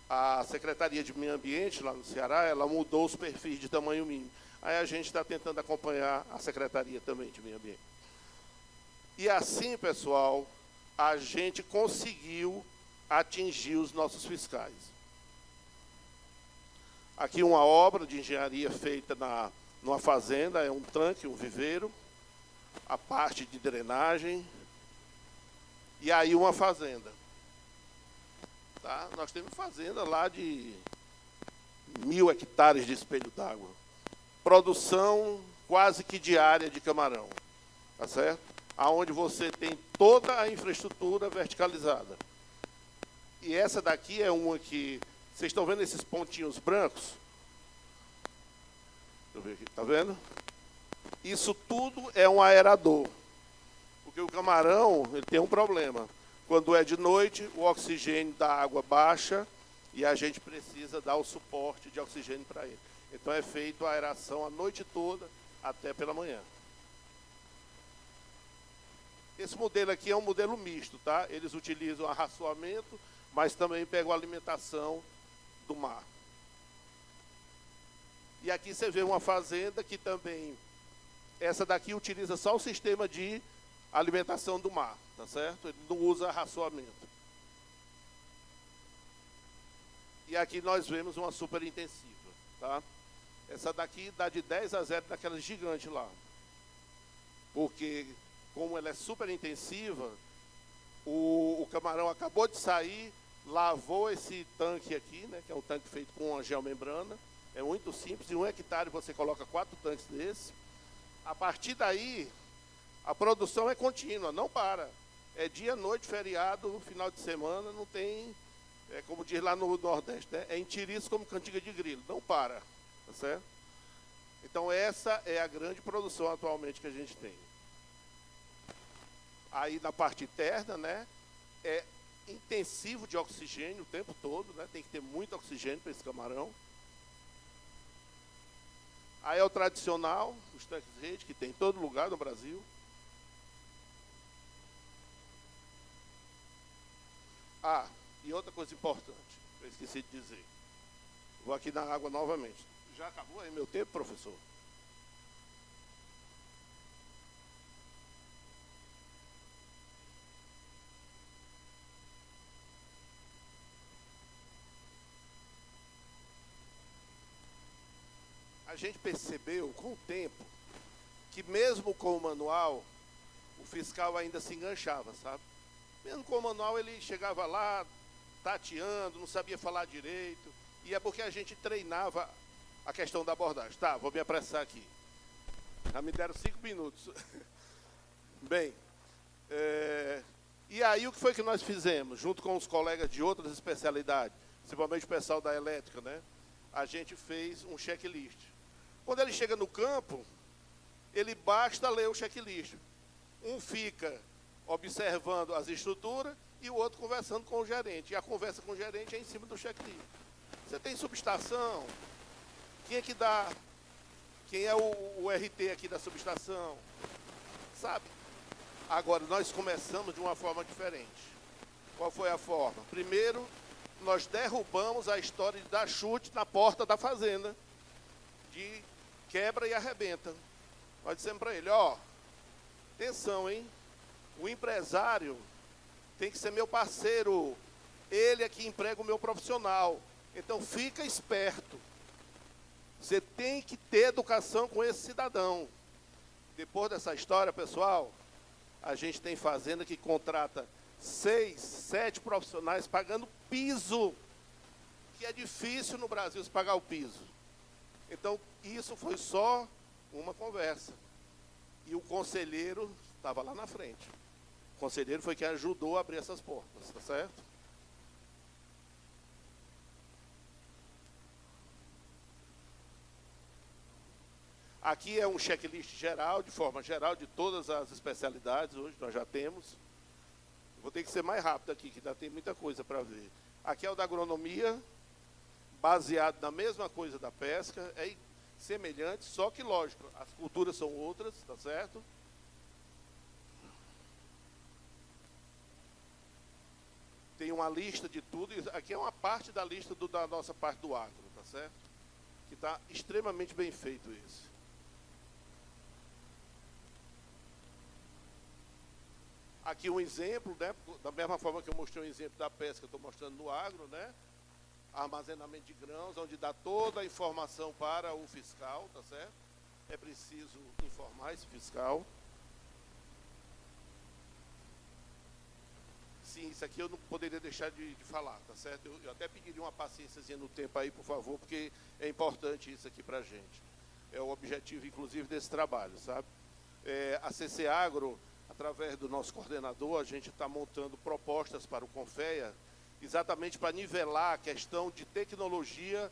A Secretaria de Meio Ambiente, lá no Ceará, ela mudou os perfis de tamanho mínimo. Aí a gente está tentando acompanhar a Secretaria também de Meio Ambiente. E assim, pessoal, a gente conseguiu atingir os nossos fiscais. Aqui uma obra de engenharia feita numa fazenda, é um tanque, um viveiro, a parte de drenagem, e aí uma fazenda. Tá? Nós temos fazenda lá de 1.000 hectares de espelho d'água. Produção quase que diária de camarão, tá certo? Aonde você tem toda a infraestrutura verticalizada. E essa daqui é uma que... Vocês estão vendo esses pontinhos brancos? Deixa eu ver aqui, está vendo? Isso tudo é um aerador. Porque o camarão ele tem um problema. Quando é de noite, o oxigênio da água baixa e a gente precisa dar o suporte de oxigênio para ele. Então é feito a aeração a noite toda até pela manhã. Esse modelo aqui é um modelo misto, tá? Eles utilizam arraçoamento, mas também pegam a alimentação do mar. E aqui você vê uma fazenda que também, essa daqui utiliza só o sistema de alimentação do mar, tá certo? Ele não usa arraçoamento. E aqui nós vemos uma super intensiva, tá? Essa daqui dá de 10-0 daquela gigante lá. Porque, como ela é super intensiva, o camarão acabou de sair, lavou esse tanque aqui, né, que é um tanque feito com uma geomembrana. É muito simples, em 1 hectare você coloca 4 tanques desses. A partir daí, a produção é contínua, não para. É dia, noite, feriado, final de semana, não tem, como diz lá no Nordeste, né, é entiriço como cantiga de grilo, não para, tá certo? Então essa é a grande produção atualmente que a gente tem. Aí na parte interna, né, é intensivo de oxigênio o tempo todo, né, tem que ter muito oxigênio para esse camarão. Aí é o tradicional, os tanques de rede, que tem em todo lugar no Brasil. Ah, e outra coisa importante, eu esqueci de dizer. Vou aqui na água novamente. Já acabou aí meu tempo, professor? A gente percebeu com o tempo que mesmo com o manual, o fiscal ainda se enganchava, sabe? Mesmo com o manual ele chegava lá, tateando, não sabia falar direito, e é porque a gente treinava a questão da abordagem. Tá, vou me apressar aqui. Já me deram 5 minutos. Bem, e aí o que foi que nós fizemos, junto com os colegas de outras especialidades, principalmente o pessoal da elétrica, né? A gente fez um checklist. Quando ele chega no campo, ele basta ler o checklist. Um fica observando as estruturas e o outro conversando com o gerente. E a conversa com o gerente é em cima do checklist. Você tem subestação? Quem é que dá? Quem é o RT aqui da subestação? Sabe? Agora, nós começamos de uma forma diferente. Qual foi a forma? Primeiro, nós derrubamos a história de dar chute na porta da fazenda, de quebra e arrebenta. Nós dissemos para ele, ó, atenção, hein? O empresário tem que ser meu parceiro. Ele é que emprega o meu profissional. Então, fica esperto. Você tem que ter educação com esse cidadão. Depois dessa história, pessoal, a gente tem fazenda que contrata 6, 7 profissionais pagando piso, que é difícil no Brasil se pagar o piso. Então, isso foi só uma conversa. E o conselheiro estava lá na frente. O conselheiro foi quem ajudou a abrir essas portas, tá certo? Aqui é um checklist geral, de forma geral, de todas as especialidades, hoje nós já temos. Vou ter que ser mais rápido aqui, que ainda tem muita coisa para ver. Aqui é o da agronomia, baseado na mesma coisa da pesca, é semelhante, só que, lógico, as culturas são outras, tá certo? Tem uma lista de tudo, aqui é uma parte da lista da nossa parte do agro, tá certo? Que está extremamente bem feito isso. Aqui um exemplo, né? Da mesma forma que eu mostrei um exemplo da pesca, eu estou mostrando no agro, né? Armazenamento de grãos, onde dá toda a informação para o fiscal, tá certo? É preciso informar esse fiscal. Sim, isso aqui eu não poderia deixar de falar, tá certo? Eu até pediria uma paciênciazinha no tempo aí, por favor, porque é importante isso aqui para a gente. É o objetivo, inclusive, desse trabalho, sabe? A CC Agro, através do nosso coordenador, a gente está montando propostas para o Confea, exatamente para nivelar a questão de tecnologia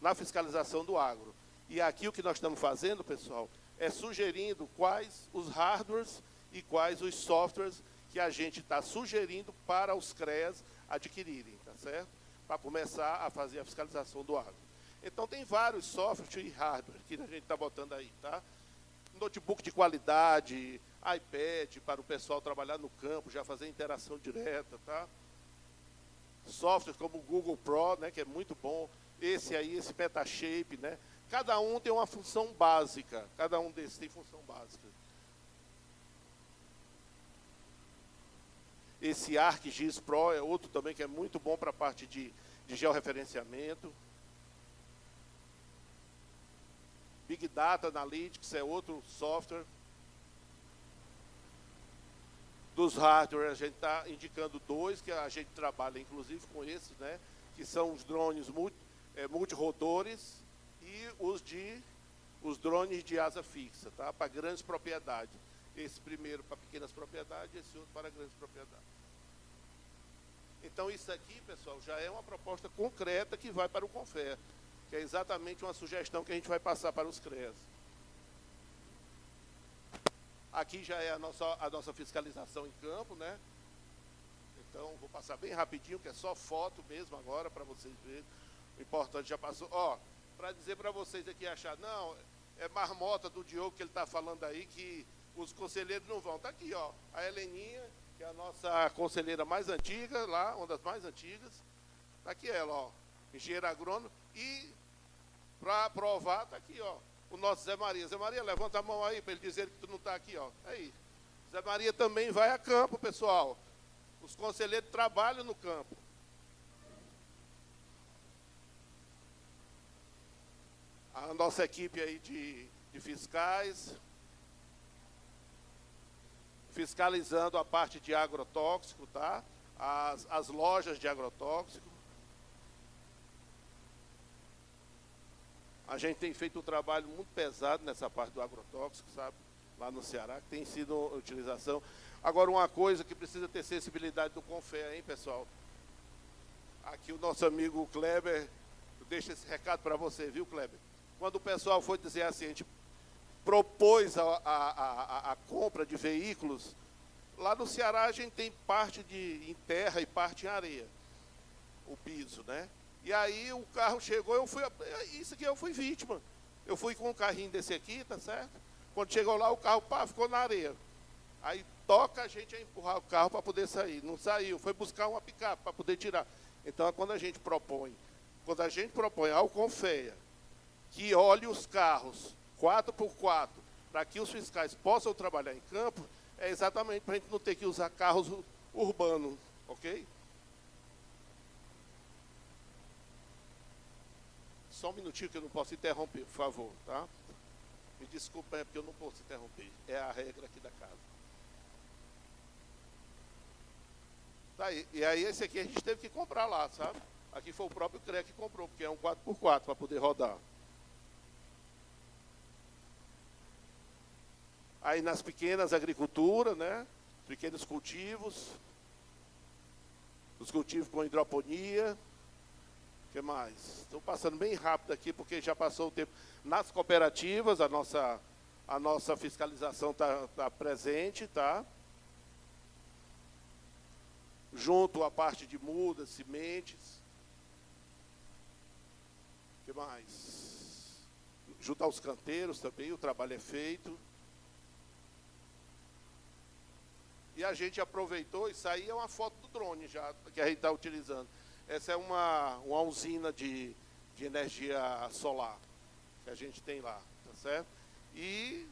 na fiscalização do agro. E aqui o que nós estamos fazendo, pessoal, é sugerindo quais os hardwares e quais os softwares que a gente está sugerindo para os CREAs adquirirem, tá certo? Para começar a fazer a fiscalização do agro. Então, tem vários softwares e hardware que a gente está botando aí, tá? Notebook de qualidade, iPad para o pessoal trabalhar no campo, já fazer interação direta, tá? Softwares como o Google Pro, né, que é muito bom. Esse aí, esse Metashape, né? Cada um tem uma função básica. Cada um desses tem função básica. Esse ArcGIS Pro é outro também que é muito bom para a parte de georreferenciamento. Big Data Analytics é outro software. Dos hardware, a gente está indicando dois, que a gente trabalha inclusive com esses, né? Que são os drones multirodores e os drones de asa fixa, tá? Para grandes propriedades. Esse primeiro para pequenas propriedades, esse outro para grandes propriedades. Então, isso aqui, pessoal, já é uma proposta concreta que vai para o Confea, que é exatamente uma sugestão que a gente vai passar para os CREAs. Aqui já é a nossa fiscalização em campo, né? Então, vou passar bem rapidinho, que é só foto mesmo agora, para vocês verem. O importante já passou. Ó, para dizer para vocês aqui achar, não, é marmota do Diogo que ele está falando aí, que os conselheiros não vão. Está aqui, ó, a Heleninha, que é a nossa conselheira mais antiga, lá, uma das mais antigas. Está aqui ela, ó, engenheira agrônomo. E, para provar, está aqui, ó, o nosso Zé Maria. Zé Maria, levanta a mão aí, para ele dizer que tu não está aqui, ó. Aí. Zé Maria também vai a campo, pessoal. Os conselheiros trabalham no campo. A nossa equipe aí de fiscais, fiscalizando a parte de agrotóxico, tá? As lojas de agrotóxico. A gente tem feito um trabalho muito pesado nessa parte do agrotóxico, sabe? Lá no Ceará, que tem sido utilização. Agora, uma coisa que precisa ter sensibilidade do Confea, hein, pessoal? Aqui o nosso amigo Kleber, deixa esse recado para você, viu, Kleber? Quando o pessoal foi dizer assim, a gente propôs a compra de veículos, lá no Ceará a gente tem parte em terra e parte em areia, o piso, né? E aí o carro chegou, isso aqui eu fui vítima. Eu fui com um carrinho desse aqui, tá certo? Quando chegou lá, o carro, pá, ficou na areia. Aí toca a gente a empurrar o carro para poder sair. Não saiu, foi buscar uma picape para poder tirar. Então, quando a gente propõe ao Confea que olhe os carros 4x4 para que os fiscais possam trabalhar em campo, é exatamente para a gente não ter que usar carros urbanos, ok? Só um minutinho que eu não posso interromper, por favor, tá? Me desculpem, é porque eu não posso interromper. É a regra aqui da casa. Tá aí. E aí esse aqui a gente teve que comprar lá, sabe? Aqui foi o próprio CREA que comprou, porque é um 4x4 para poder rodar. Aí nas pequenas agriculturas, né? Pequenos cultivos. Os cultivos com hidroponia. O que mais? Estou passando bem rápido aqui, porque já passou o tempo. Nas cooperativas, a nossa fiscalização está presente, tá? Junto à parte de mudas, sementes. O que mais? Junto aos canteiros também, o trabalho é feito. E a gente aproveitou, isso aí é uma foto do drone já, que a gente está utilizando. Essa é uma usina de energia solar que a gente tem lá, tá certo? E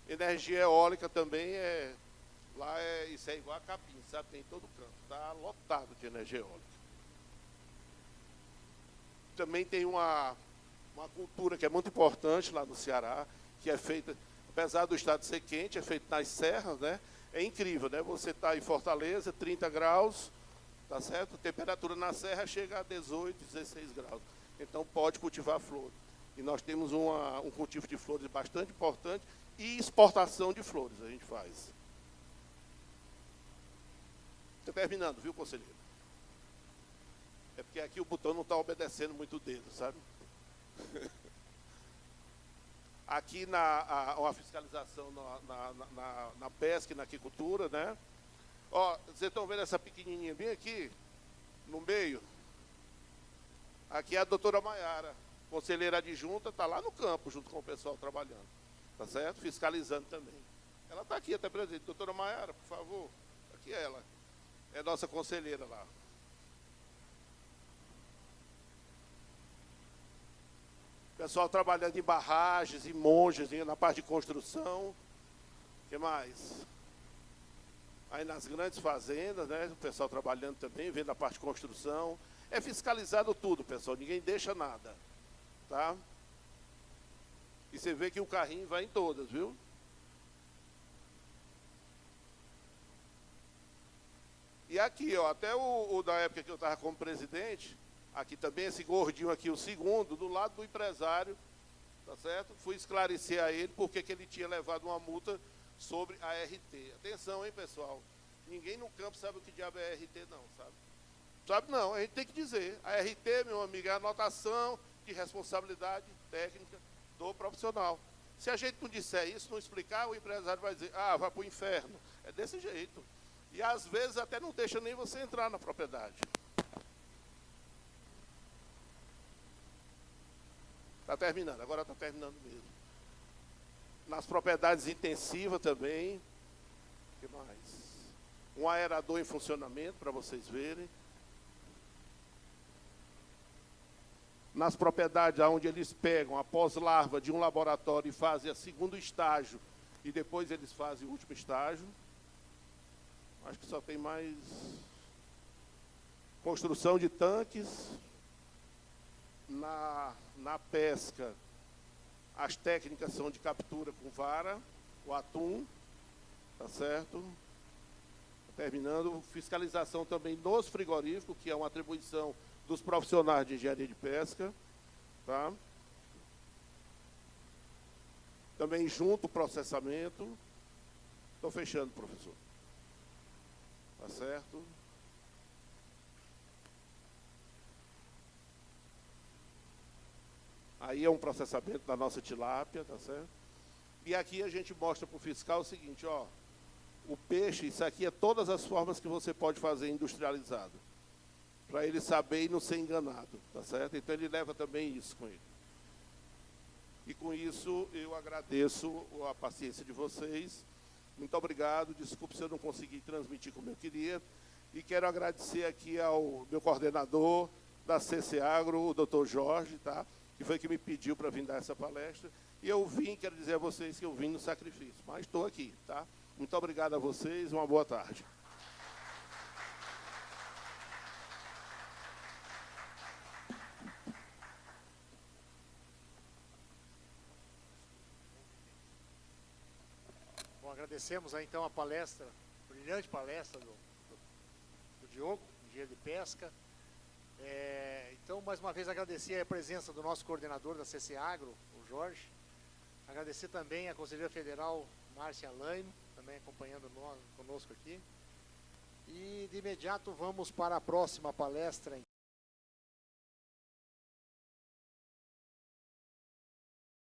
energia eólica também Lá isso é igual a capim, sabe? Tem em todo canto. Está lotado de energia eólica. Também tem uma cultura que é muito importante lá no Ceará, que é feita, apesar do estado ser quente, é feito nas serras, né? É incrível, né? Você está em Fortaleza, 30 graus, tá certo? A temperatura na serra chega a 18, 16 graus. Então pode cultivar flores. E nós temos um cultivo de flores bastante importante e exportação de flores a gente faz. Estou terminando, viu, conselheiro? É porque aqui o botão não está obedecendo muito o dedo, sabe? Aqui uma fiscalização na pesca e na aquicultura, né? Ó, vocês estão vendo essa pequenininha bem aqui, no meio? Aqui é a doutora Maiara, conselheira adjunta, está lá no campo, junto com o pessoal trabalhando, tá certo? Fiscalizando também. Ela está aqui até presente. Doutora Maiara, por favor, aqui é ela. É nossa conselheira lá. Pessoal trabalhando em barragens, em monjas, na parte de construção. O que mais? Aí nas grandes fazendas, né? O pessoal trabalhando também, vendo a parte de construção. É fiscalizado tudo, pessoal. Ninguém deixa nada. Tá? E você vê que o carrinho vai em todas, viu? E aqui, ó, até o da época que eu estava como presidente, aqui também, esse gordinho aqui, o segundo, do lado do empresário, tá certo? Fui esclarecer a ele porque que ele tinha levado uma multa sobre a RT. Atenção, hein, pessoal? Ninguém no campo sabe o que diabo é RT, não, sabe? Sabe não, a gente tem que dizer. A RT, meu amigo, é a anotação de responsabilidade técnica do profissional. Se a gente não disser isso, não explicar, o empresário vai dizer, ah, vai para o inferno. É desse jeito. E às vezes até não deixa nem você entrar na propriedade. Está terminando, agora está terminando mesmo. Nas propriedades intensivas também. O que mais? Um aerador em funcionamento, para vocês verem. Nas propriedades onde eles pegam a pós-larva de um laboratório e fazem o segundo estágio, e depois eles fazem o último estágio. Acho que só tem mais construção de tanques. Na pesca, as técnicas são de captura com vara, o atum, tá certo? Terminando, fiscalização também nos frigoríficos, que é uma atribuição dos profissionais de engenharia de pesca, tá? Também junto o processamento. Estou fechando, professor. Tá certo? Aí é um processamento da nossa tilápia, tá certo? E aqui a gente mostra para o fiscal o seguinte, ó, o peixe, isso aqui é todas as formas que você pode fazer industrializado, para ele saber e não ser enganado, tá certo? Então ele leva também isso com ele. E com isso eu agradeço a paciência de vocês. Muito obrigado, desculpe se eu não consegui transmitir como eu queria. E quero agradecer aqui ao meu coordenador da CC Agro, o doutor Jorge, tá? Que foi que me pediu para vir dar essa palestra. E eu vim, quero dizer a vocês que eu vim no sacrifício, mas estou aqui, tá? Muito obrigado a vocês, uma boa tarde. Bom, agradecemos aí, então a palestra, brilhante palestra do Diogo, engenheiro de pesca. Então, mais uma vez, agradecer a presença do nosso coordenador da CC Agro, o Jorge. Agradecer também a conselheira federal, Márcia Laino, também acompanhando conosco aqui. E, de imediato, vamos para a próxima palestra.